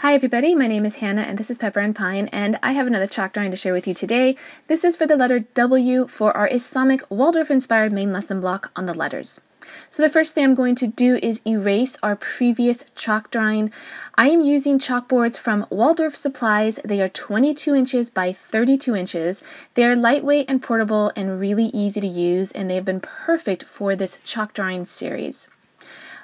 Hi everybody, my name is Hannah and this is Pepper and Pine, and I have another chalk drawing to share with you today. This is for the letter W for our Islamic Waldorf inspired main lesson block on the letters. So the first thing I'm going to do is erase our previous chalk drawing. I am using chalkboards from Waldorf Supplies. They are 22 inches by 32 inches. They are lightweight and portable and really easy to use, and they have been perfect for this chalk drawing series.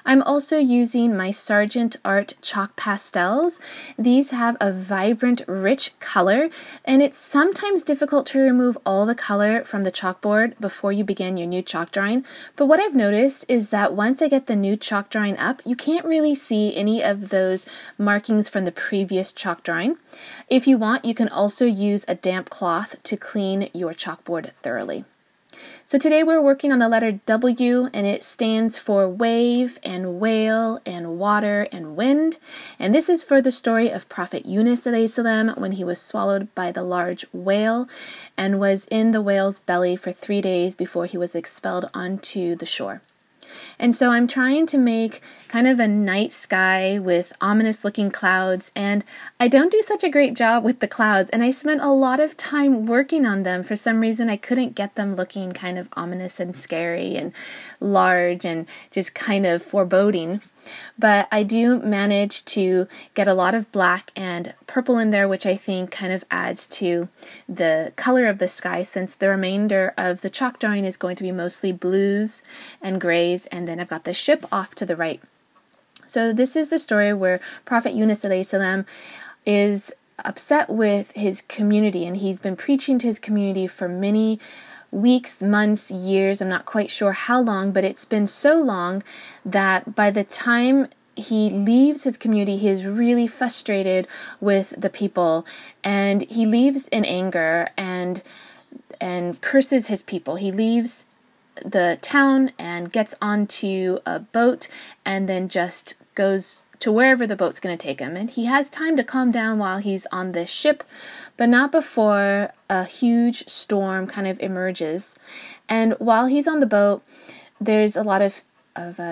I'm also using my Sargent Art chalk pastels. These have a vibrant, rich color, and it's sometimes difficult to remove all the color from the chalkboard before you begin your new chalk drawing. But what I've noticed is that once I get the new chalk drawing up, you can't really see any of those markings from the previous chalk drawing. If you want, you can also use a damp cloth to clean your chalkboard thoroughly. So today we're working on the letter W, and it stands for wave and whale and water and wind. And this is for the story of Prophet Yunus ﷺ when he was swallowed by the large whale and was in the whale's belly for 3 days before he was expelled onto the shore. And so I'm trying to make kind of a night sky with ominous looking clouds, and I don't do such a great job with the clouds, and I spent a lot of time working on them. For some reason I couldn't get them looking kind of ominous and scary and large and just kind of foreboding. But I do manage to get a lot of black and purple in there, which I think kind of adds to the color of the sky, since the remainder of the chalk drawing is going to be mostly blues and grays, and then I've got the ship off to the right. So this is the story where Prophet Yunus ﷺ is upset with his community, and he's been preaching to his community for many weeks, months, years. I'm not quite sure how long, but it's been so long that by the time he leaves his community, he is really frustrated with the people, and he leaves in anger and curses his people. He leaves the town and gets onto a boat and then just goes to wherever the boat's going to take him. And he has time to calm down while he's on this ship, but not before a huge storm kind of emerges. And while he's on the boat, there's a lot of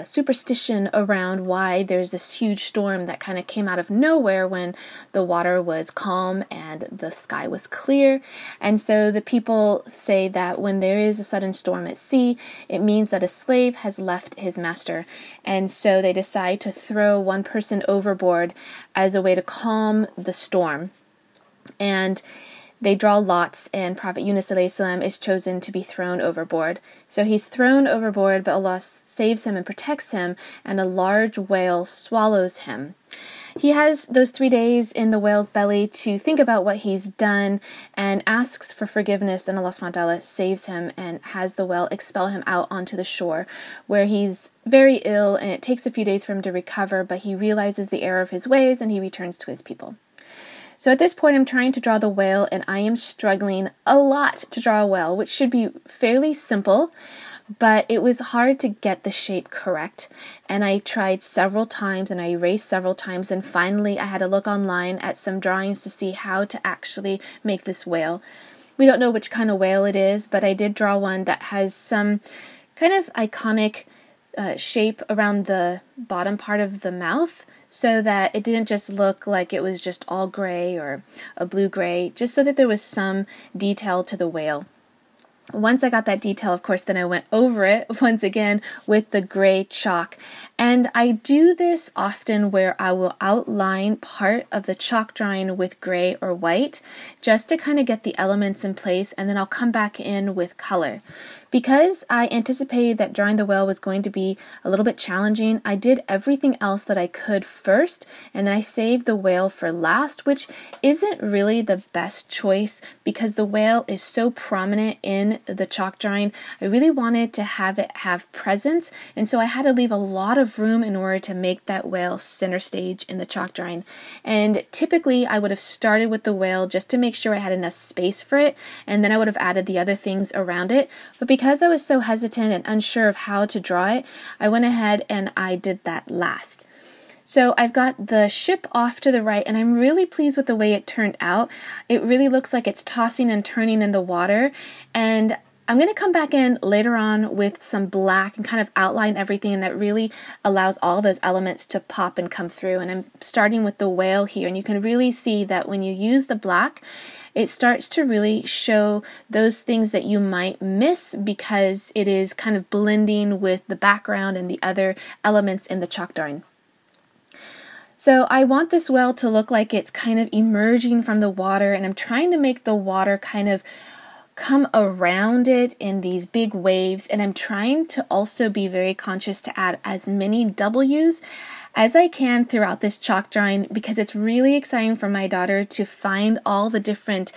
superstition around why there's this huge storm that kind of came out of nowhere when the water was calm and the sky was clear. And so the people say that when there is a sudden storm at sea, it means that a slave has left his master. And so they decide to throw one person overboard as a way to calm the storm. And they draw lots, and Prophet Yunus ﷺ is chosen to be thrown overboard. So he's thrown overboard, but Allah saves him and protects him, and a large whale swallows him. He has those 3 days in the whale's belly to think about what he's done and asks for forgiveness, and Allah SWT saves him and has the whale expel him out onto the shore, where he's very ill, and it takes a few days for him to recover, but he realizes the error of his ways and he returns to his people. So at this point, I'm trying to draw the whale, and I am struggling a lot to draw a whale, which should be fairly simple, but it was hard to get the shape correct. And I tried several times, and I erased several times, and finally I had to look online at some drawings to see how to actually make this whale. We don't know which kind of whale it is, but I did draw one that has some kind of iconic shape around the bottom part of the mouth, so that it didn't just look like it was just all gray or a blue-gray, just so that there was some detail to the whale. Once I got that detail, of course, then I went over it once again with the gray chalk. And I do this often where I will outline part of the chalk drawing with gray or white just to kind of get the elements in place, and then I'll come back in with color. Because I anticipated that drawing the whale was going to be a little bit challenging, I did everything else that I could first, and then I saved the whale for last, which isn't really the best choice because the whale is so prominent in the chalk drawing. I really wanted to have it have presence, and so I had to leave a lot of room in order to make that whale center stage in the chalk drawing. And typically I would have started with the whale just to make sure I had enough space for it, and then I would have added the other things around it. But because I was so hesitant and unsure of how to draw it, I went ahead and I did that last. So I've got the ship off to the right, and I'm really pleased with the way it turned out. It really looks like it's tossing and turning in the water, and I'm going to come back in later on with some black and kind of outline everything, and that really allows all those elements to pop and come through. And I'm starting with the whale here, and you can really see that when you use the black, it starts to really show those things that you might miss because it is kind of blending with the background and the other elements in the chalk drawing. So I want this whale to look like it's kind of emerging from the water, and I'm trying to make the water kind of come around it in these big waves, and I'm trying to also be very conscious to add as many W's as I can throughout this chalk drawing, because it's really exciting for my daughter to find all the different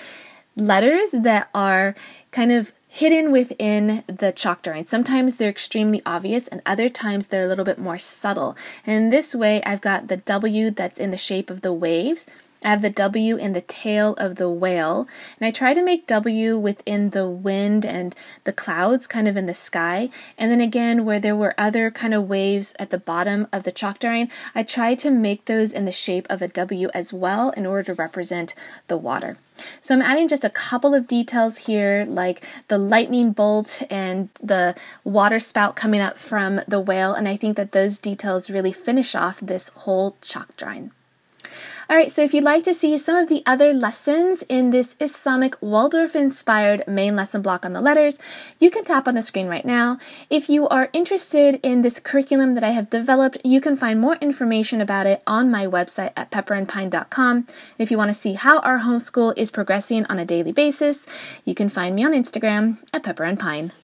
letters that are kind of hidden within the chalk drawing. Sometimes they're extremely obvious, and other times they're a little bit more subtle. And in this way, I've got the W that's in the shape of the waves. I have the W in the tail of the whale, and I try to make W within the wind and the clouds kind of in the sky. And then again, where there were other kind of waves at the bottom of the chalk drawing, I try to make those in the shape of a W as well in order to represent the water. So I'm adding just a couple of details here, like the lightning bolt and the water spout coming up from the whale, and I think that those details really finish off this whole chalk drawing. Alright, so if you'd like to see some of the other lessons in this Islamic Waldorf-inspired main lesson block on the letters, you can tap on the screen right now. If you are interested in this curriculum that I have developed, you can find more information about it on my website at pepperandpine.com. If you want to see how our homeschool is progressing on a daily basis, you can find me on Instagram at pepperandpine.